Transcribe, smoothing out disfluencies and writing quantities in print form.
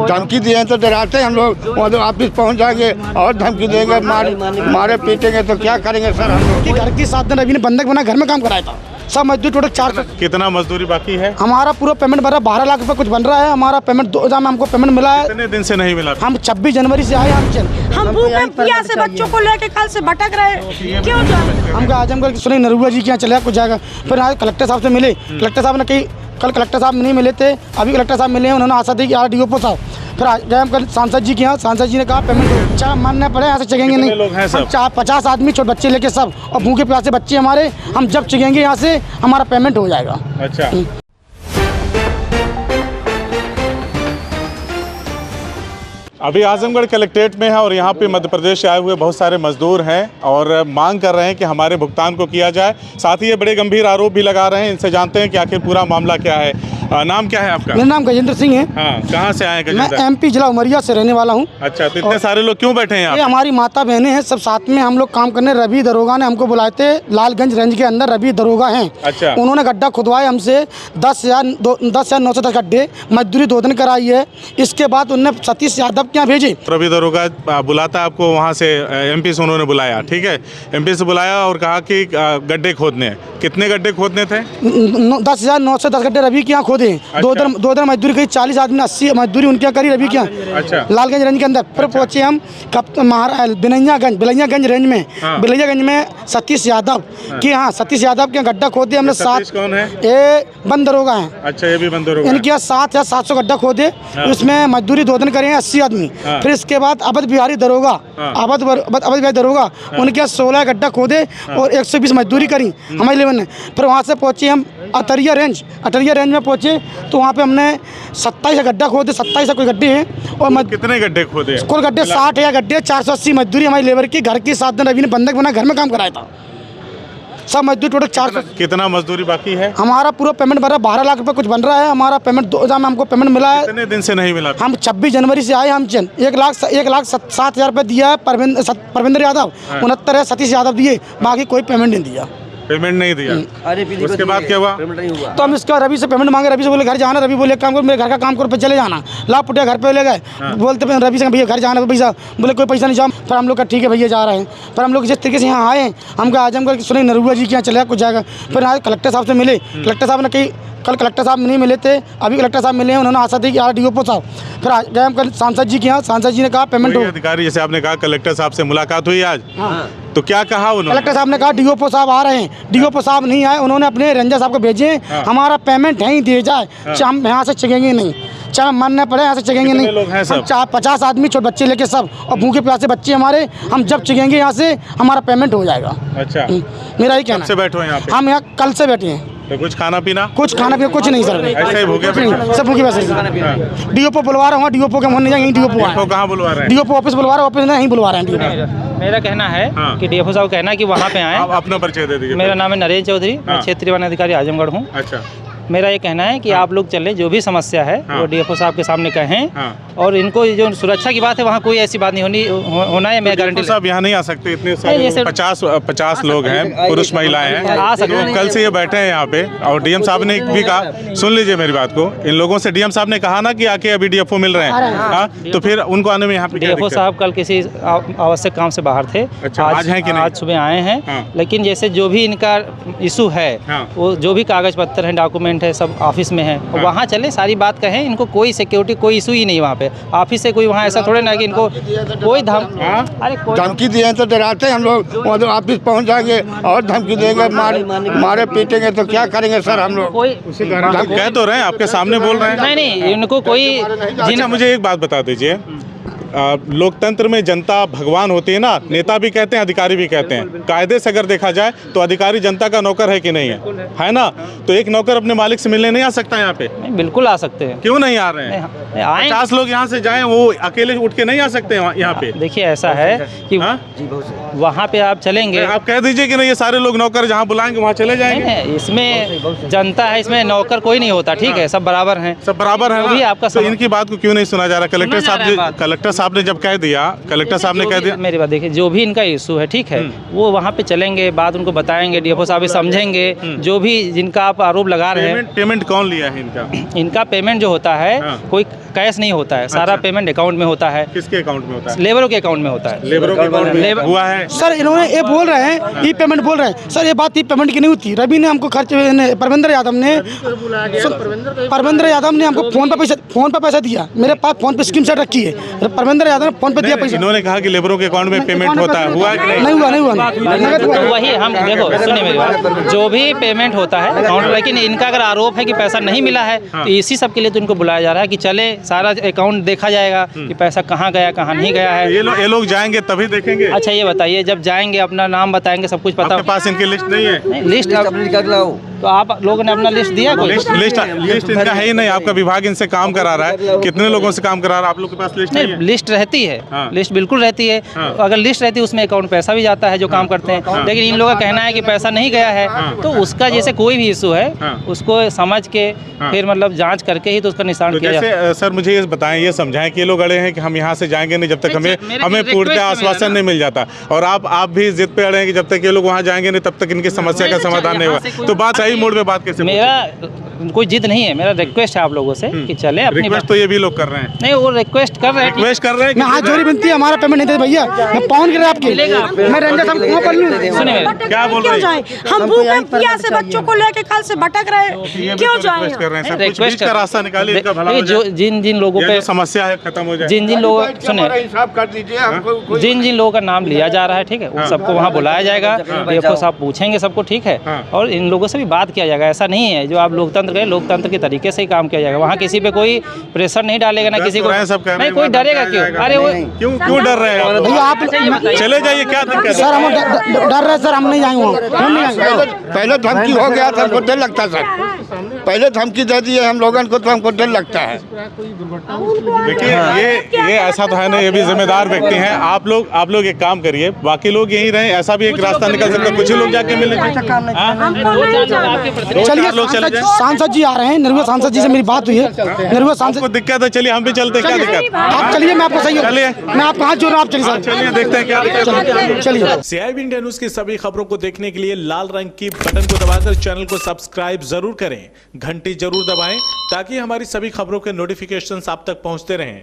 धमकी दिए हैं तो डराते हैं हम लोग, वहाँ तो ऑफिस पहुँच जाएंगे और धमकी देंगे, मारे पीटेंगे तो क्या करेंगे सर हम लोग। घर की 7 दिन रवि ने बंधक बना घर में काम कराया था, सब मजदूर टोटल 400। कितना मजदूरी बाकी है? हमारा पूरा पेमेंट भरा 12 लाख रुपए कुछ बन रहा है, हमारा पेमेंट 2000 में हमको पेमेंट मिला है। कितने दिन से नहीं मिला? हम 26 जनवरी से आए, हम भूखे प्यासे से बच्चों को लेके कल से भटक रहे, क्यों जाए? हमको आजमगढ़ सुनील नरुआ जी के यहाँ चले कुछ जाएगा, फिर आज कलेक्टर साहब से मिले, कलेक्टर साहब ने कही, कल कलेक्टर साहब नहीं मिले थे, अभी कलेक्टर साहब मिले हैं, उन्होंने आशा दी कि RDO साहब, फिर गए हम कल सांसद जी के यहाँ, सांसद जी ने कहा पेमेंट चाहे मानना पड़े, यहाँ से चलेंगे नहीं। लोग हैं सब? 50 आदमी छोटे बच्चे लेके सब, और भूखे प्यासे बच्चे हमारे, हम जब चलेंगे यहाँ से हमारा पेमेंट हो जाएगा। अच्छा, अभी आजमगढ़ कलेक्ट्रेट में है और यहाँ पे मध्य प्रदेश से आए हुए बहुत सारे मजदूर हैं और मांग कर रहे हैं कि हमारे भुगतान को किया जाए। साथ ही ये बड़े गंभीर आरोप भी लगा रहे हैं। इनसे जानते हैं कि आखिर पूरा मामला क्या है। नाम क्या है आपका? मेरा नाम गजेंद्र सिंह है। हाँ, कहाँ से आए हैं? मैं MP जिला उमरिया से रहने वाला हूँ। अच्छा, तो इतने सारे लोग क्यों बैठे हैं यहाँ? ये हमारी माता बहनें हैं, सब साथ में हम लोग काम करने। रवि दरोगा ने हमको बुलाए थे, लालगंज रेंज के अंदर रवि दरोगा हैं। अच्छा, उन्होंने गड्ढा खुदवाए हमसे 10,910 गड्ढे, मजदूरी 2 दिन कराई है। इसके बाद उन्होंने सतीश यादव के यहाँ भेजे। रवि दरोगा बुलाता है आपको वहाँ से, MP से उन्होंने बुलाया, ठीक है, MP से बुलाया और कहा कि गड्ढे खोदने। कितने गड्ढे खोदने थे? 10,910 गड्ढे रवि के यहाँ खोदे। अच्छा। 2 दिन मजदूरी करी, 40 आदमी 80 मजदूरी उनके यहाँ करी रवि के यहाँ। अच्छा, लालगंज रेंज के अंदर। फिर पहुंचे हम बिलैयागंज रेंज में। हाँ। बिलैयागंज में सतीश यादव की, हाँ सतीश यादव के गड्ढा खोदे हमने। सतीश कौन है? ये बंद दरोगा है। अच्छा, ये भी बंद दरोगा। इनके यहाँ 7 या 700 गड्ढा खोदे। हाँ। उसमें मजदूरी 2 दिन करे हैं 80 आदमी। हाँ। फिर इसके बाद अवध बिहारी दरोगा, हाँ। अवध बिहारी दरोगा, उनके यहाँ 16 गड्ढा खोदे और 120 मजदूरी करी हमारे लेवल ने। फिर वहाँ से पहुँचे हम अटरिया रेंज में पहुँचे तो वहाँ पे हमने 27 गड्ढा खोदे, 27 कोई गड्ढे हैं। और कितने गड्ढे खोदे? कुल गड्ढे 60 या गड्ढे, 480 मजदूरी हमारी लेबर की। घर की 7 दिन रवि ने बंधक बना घर में काम कराया था, सब मजदूर टोटल 400। कितना मजदूरी बाकी है? हमारा पूरा पेमेंट भरा 12 लाख रुपए कुछ बन रहा है, हमारा पेमेंट 2000 में हमको पेमेंट मिला है। कितने दिन से नहीं मिला? हम 26 जनवरी से आए। हम 1,07,000 रुपये दिया है परविंदर यादव, 69 है सतीश यादव दिए, बाकी कोई पेमेंट नहीं दिया। पेमेंट नहीं दिया। उसके बाद क्या हुआ? तो हम इसका रवि से पेमेंट मांगे, रवि से बोले घर जाना। रवि बोले काम करो, मेरे घर का काम करो, पे चले जाना। लाभ पुटिया घर पे ले गए। बोलते रवि से भैया घर जाना पैसा, बोले कोई पैसा नहीं जाओ। फिर हम लोग का ठीक है भैया जा रहे हैं। फिर हम लोग जिस तरीके से यहाँ आए, हमको आजमगढ़ सुनील नरुआ जी के यहाँ चले कुछ जाएगा। फिर आज कलेक्टर साहब से मिले, कलेक्टर साहब ने कही, कल कलेक्टर साहब नहीं मिले थे, अभी कलेक्टर साहब मिले हैं, उन्होंने आशा दी कि RDO साहब। फिर गए हम कल सांसद जी के यहाँ, सांसद जी ने कहा पेमेंट हो। अधिकारी जैसे आपने कहा कलेक्टर साहब से मुलाकात हुई आज, तो क्या कहा उन्होंने? कलेक्टर साहब ने कहा DO साहब आ रहे हैं। DO साहब नहीं आए, उन्होंने अपने रेंजर साहब को भेजे। हमारा पेमेंट यहीं दिया जाए, हम यहाँ से चलेंगे नहीं, चाहे मानना पड़े, यहाँ से चलेंगे नहीं। लोग हैं सब? 50 आदमी छोटे बच्चे लेके सब, और भूखे प्यासे बच्चे हमारे, हम जब चलेंगे यहाँ से हमारा पेमेंट हो जाएगा। अच्छा, मेरा ही कहना से बैठो यहाँ पे? हम यहाँ कल से बैठे हैं। तो कुछ खाना पीना कुछ नहीं सर, ऐसे ही भूखे सब भूखे प्यासे। DO बुलवा रहा हूँ, DO के मन नहीं जाएंगे, DO कहाँ बुलवा रहे हैं? DO ऑफिस बुलवा रहा हूँ, ऑफिस नहीं बुलवा रहे हैं। मेरा कहना है कि DFO साहब कहना है कि वहाँ पे आए। आप अपना परिचय दे दीजिए। मेरा नाम है नरेंद्र चौधरी, मैं क्षेत्रीय वन अधिकारी आजमगढ़ हूँ। अच्छा, मेरा ये कहना है कि आप लोग चले, जो भी समस्या है वो DFO साहब के सामने कहें। और इनको जो सुरक्षा की बात है वहाँ कोई ऐसी बात नहीं होना है, मैं गारंटी। साहब यहाँ नहीं आ सकते, इतने सारे 50 लोग हैं, पुरुष महिलाएं हैं, आ सकते हैं। कल से ये बैठे हैं यहाँ पे। और DM साहब ने भी कहा, सुन लीजिए मेरी बात को, इन लोगों से DM साहब ने कहा ना कि आके अभी DFO मिल रहे हैं, तो फिर उनको आने में यहाँ पे DFO साहब कल किसी आवश्यक काम से बाहर थे। अच्छा, आज हैं कि नहीं? आज सुबह आए हैं, लेकिन जैसे जो भी इनका इशू है, वो जो भी कागज पत्तर है, डॉक्यूमेंट है, सब ऑफिस में है, वहाँ चले, सारी बात कहें। इनको कोई सिक्योरिटी कोई इशू ही नहीं वहाँ पे, ऑफिस से कोई वहाँ ऐसा थोड़े ना कि इनको कोई धमकी दिए हैं तो डराते हैं हम लोग, वहाँ तो ऑफिस पहुँच जाएंगे और धमकी देंगे, मारे पीटेंगे तो क्या करेंगे सर हम लोग। कोई कह तो रहे हैं, आपके सामने बोल रहे हैं। नहीं, इनको कोई। अच्छा, मुझे एक बात बता दीजिए, लोकतंत्र में जनता भगवान होती है ना, नेता भी कहते हैं, अधिकारी भी कहते हैं। कायदे से अगर देखा जाए तो अधिकारी जनता का नौकर है कि नहीं है ना? तो एक नौकर अपने मालिक से मिलने नहीं आ सकता यहाँ पे? बिल्कुल आ सकते हैं। क्यों नहीं आ रहे हैं? 50 लोग यहाँ से जाएं, वो अकेले उठ के नहीं आ सकते यहाँ पे? देखिए, ऐसा है कि वहाँ पे आप चलेंगे, आप कह दीजिए कि नहीं, ये सारे लोग नौकर जहाँ बुलाएंगे वहाँ चले जाएंगे। इसमें जनता है, इसमें नौकर कोई नहीं होता, ठीक है, सब बराबर हैं, सब बराबर है भी ना? आपका तो इनकी बात को क्यों नहीं सुना जा रहा? कलेक्टर साहब साहब ने जब कह दिया, कलेक्टर साहब ने कह दिया, मेरी बात देखिए, जो भी इनका इशू है ठीक है, वो वहाँ पे चलेंगे, बात उनको बताएंगे, डीएफओ साहब समझेंगे, जो भी जिनका आप आरोप लगा रहे हैं। पेमेंट कौन लिया है इनका? इनका पेमेंट जो होता है कोई कैश नहीं होता है, सारा पेमेंट अकाउंट में होता है। किसके अकाउंट में होता है? लेबरों के अकाउंट में होता है। लेबरों के अकाउंट में हुआ है। सर इन्होंने ये बोल रहे हैं ई पेमेंट बोल रहे हैं, सर ये बात ई पेमेंट की नहीं होती। रवि ने हमको खर्च, परविंदर यादव ने हमको फोन पे पैसा दिया, मेरे पास फोन पे स्क्रीन शॉट रखी है, परविंदर यादव ने फोन पे दिया पैसा। इन्होंने कहा कि लेबरों के अकाउंट में पेमेंट होता है, हुआ नहीं हुआ। तो वही हम देखो, सुनिए मेरी बात, जो भी पेमेंट होता है अकाउंट, लेकिन इनका अगर आरोप है कि पैसा नहीं मिला है तो इसी सब के लिए तो इनको बुलाया जा रहा है कि चले सारा अकाउंट देखा जाएगा कि पैसा कहाँ गया कहाँ नहीं गया है। ये लोग जाएंगे तभी देखेंगे। अच्छा ये बताइए, जब जाएंगे अपना नाम बताएंगे, सब कुछ पता। आपके पास इनकी लिस्ट नहीं है? लिस्ट कर लाओ तो आप लोगों ने अपना लिस्ट दिया? लिस्ट इनका है ही नहीं। आपका विभाग इनसे काम करा रहा है, कितने लोगों से काम करा रहा है? आप लोग के पास लिस्ट नहीं है? लिस्ट रहती है, लिस्ट बिल्कुल रहती है। अगर लिस्ट रहती है उसमें अकाउंट पैसा भी जाता है जो काम करते हैं, लेकिन इन लोगों का कहना है कि पैसा नहीं गया है। तो उसका जैसे कोई भी इशू है उसको समझ के फिर मतलब जांच करके ही तो उसका निशान किया जाए। जैसे सर मुझे ये बताएं, ये समझाएं कि ये लोग अड़े हैं कि हम यहाँ से जाएंगे नहीं जब तक हमें पूर्णतः आश्वासन नहीं मिल जाता, और आप भी जिद पे अड़े हैं कि जब तक ये लोग वहाँ जाएंगे नहीं तब तक इनकी समस्या का समाधान नहीं होगा। तो बात सही मोड़ पे बात कैसे? मेरा कोई जिद नहीं है, मेरा रिक्वेस्ट है आप लोगों से कि चले अपनी रिक्वेस्ट तो ये भी लोग कर रहे हैं। नहीं वो रिक्वेस्ट कर रहे हैं मैं हाथ जोड़ी विनती है, हमारा पेमेंट नहीं देते भैया, मैं पहुंच गया आपके, मैं रंजन साहब को पढ़ लूं। सुनिए क्या बोल रहे हैं? हम भूखे प्यासे बच्चों को लेके कल से भटक रहे हैं, क्यों जाए? कर रहे हैं सर, कुछ बीच का रास्ता निकालिए, इनका भला हो जो जाए। जिन लोगों पे समस्या है खत्म हो जाए, जिन लोगों सुने हिसाब कर दीजिए, जिन लोगों का नाम लिया जा रहा है ठीक है, उन सबको वहाँ बुलाया जाएगा, डीएफओ साहब पूछेंगे सबको ठीक है, और इन लोगों से भी बात किया जाएगा। ऐसा नहीं है जो आप लोकतंत्र कहें, लोकतंत्र के तरीके से ही काम किया जाएगा। वहाँ किसी पे कोई प्रेशर नहीं डालेगा ना किसी को, नहीं कोई डरेगा क्यों? अरे वो क्यों डर रहे हैं भैया आप चले जाइए, क्या दिक्कत है? सर हम डर रहे सर, हम नहीं जाएंगे वहाँ, हम नहीं जाएंगे। पहले धमकी हो गया था, हमको डर लगता सर, पहले धमकी दे दी है हम लोगों को तो हमको डर लगता है। देखिए ये ऐसा तो है ना, ये भी जिम्मेदार व्यक्ति हैं। आप लोग एक काम करिए, बाकी लोग यहीं रहें, ऐसा भी एक रास्ता निकल सकता है, कुछ ही लोग जाके मिलेंगे। चलिए सांसद जी आ रहे हैं, निर्मला सांसद जी से मेरी बात हुई है, निर्मला सांसद को दिक्कत है, चलिए हम भी चलते हैं, क्या दिक्कत? आप चलिए, मैं आपको सही चलिए, मैं आपको हाथ जोड़ रहा हूँ, आप चलिए सर, चलिए देखते हैं क्या दिक्कत। चलिए। CIB इंडिया न्यूज की सभी खबरों को देखने के लिए लाल रंग की बटन को दबाकर चैनल को सब्सक्राइब जरूर करें, घंटी जरूर दबाएं ताकि हमारी सभी खबरों के नोटिफिकेशंस आप तक पहुंचते रहें।